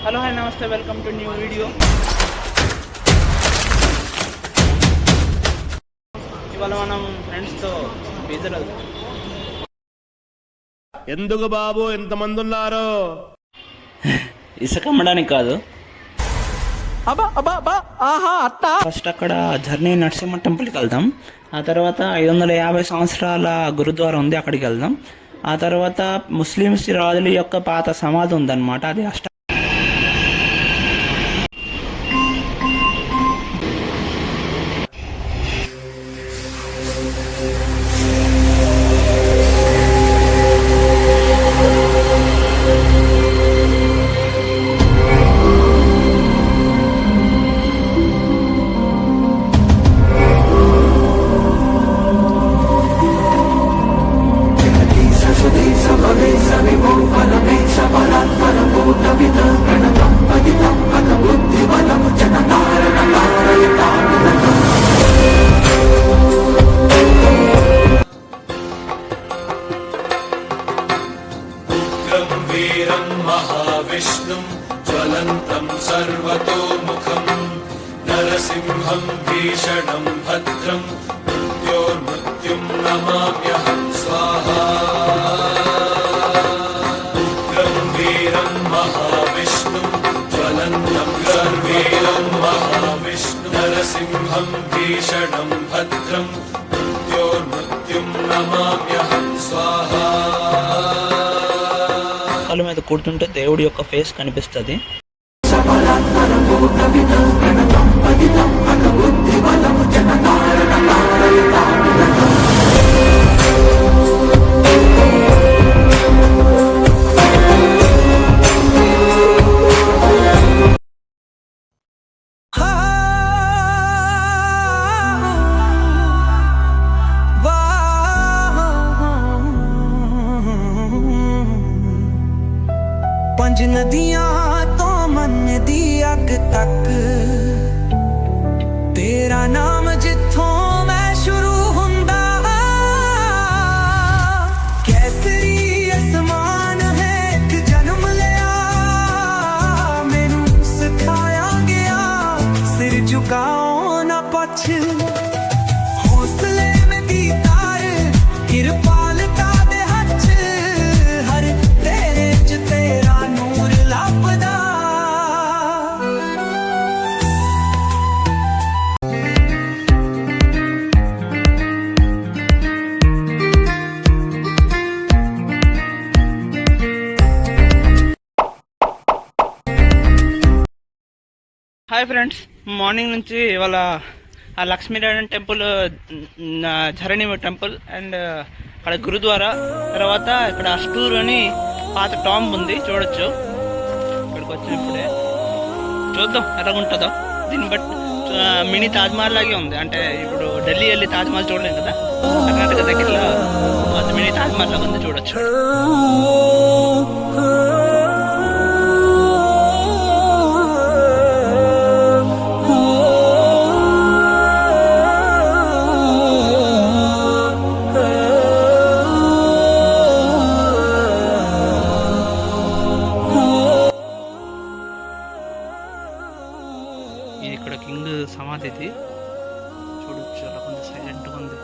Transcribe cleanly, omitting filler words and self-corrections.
Hello hi నమస్తే, welcome to new video. ఇవాళ మనం ఫ్రెండ్స్తో బీదర్ వెళ్తాం. ఎందుకు బాబు ఎంతమంది ఉన్నారు? ఇసుక అమ్మడానికి కాదు. ఫస్ట్ అక్కడ ఝర్నీ నరసింహ టెంపుల్కి వెళ్దాం. ఆ తర్వాత 550 సంవత్సరాల గురుద్వారా ఉంది, అక్కడికి వెళ్దాం. ఆ తర్వాత ముస్లిమ్స్ రాజుల యొక్క పాత సమాధి ఉందన్నమాట, అది వీరం మహావిష్ణుం జ్వలంతం సర్వతోముఖం నరసింహం భీషణం భద్రం మృత్యోర్మృత్యుం నమామ్యహం స్వాహా. ఉగ్రం వీరం మహావిష్ణుం జ్వలంతం సర్వీరం మహావిష్ణు నరసింహం భీషణం భద్రం మృత్యోర్మృత్యుం నమామ్యహం స్వాహా. కాళ్ళ మీద కూర్చుంటే దేవుడి యొక్క ఫేస్ కనిపిస్తుంది. पंज नदियां तो मन दी अग तक तेरा नाम जिथों मैं शुरू हुंदा. कैसरी आसमान है एक जन्म लिया मैनू सिखाया गया सिर झुकाओ ना पछ हौसले में दी तार कृपालता दे हथ हर तेरे च तेरा नूर लभदा. హాయ్ ఫ్రెండ్స్, మార్నింగ్ నుంచి ఇవాళ ఆ Lakshminarayana temple, Dharani temple and అక్కడ గురుద్వారా, తర్వాత ఇక్కడ అస్టూర్ అని పాత టాంబ్ ఉంది, చూడొచ్చు. ఇక్కడికి వచ్చినప్పుడే చూద్దాం ఎలాగుంటుందో. దీన్ని బట్టి మినీ తాజ్మహల్ లాగే ఉంది. అంటే ఇప్పుడు ఢిల్లీ వెళ్ళి తాజ్మహల్ చూడలేం కదా, కర్ణాటక దగ్గరలో అది మినీ తాజ్మహల్ లాగా ఉంది, చూడొచ్చు. ఇక్కడ కింగ్ సమాధి ఇది, చూడొచ్చు. అలా కొంచెం సైలెంట్గా ఉంది.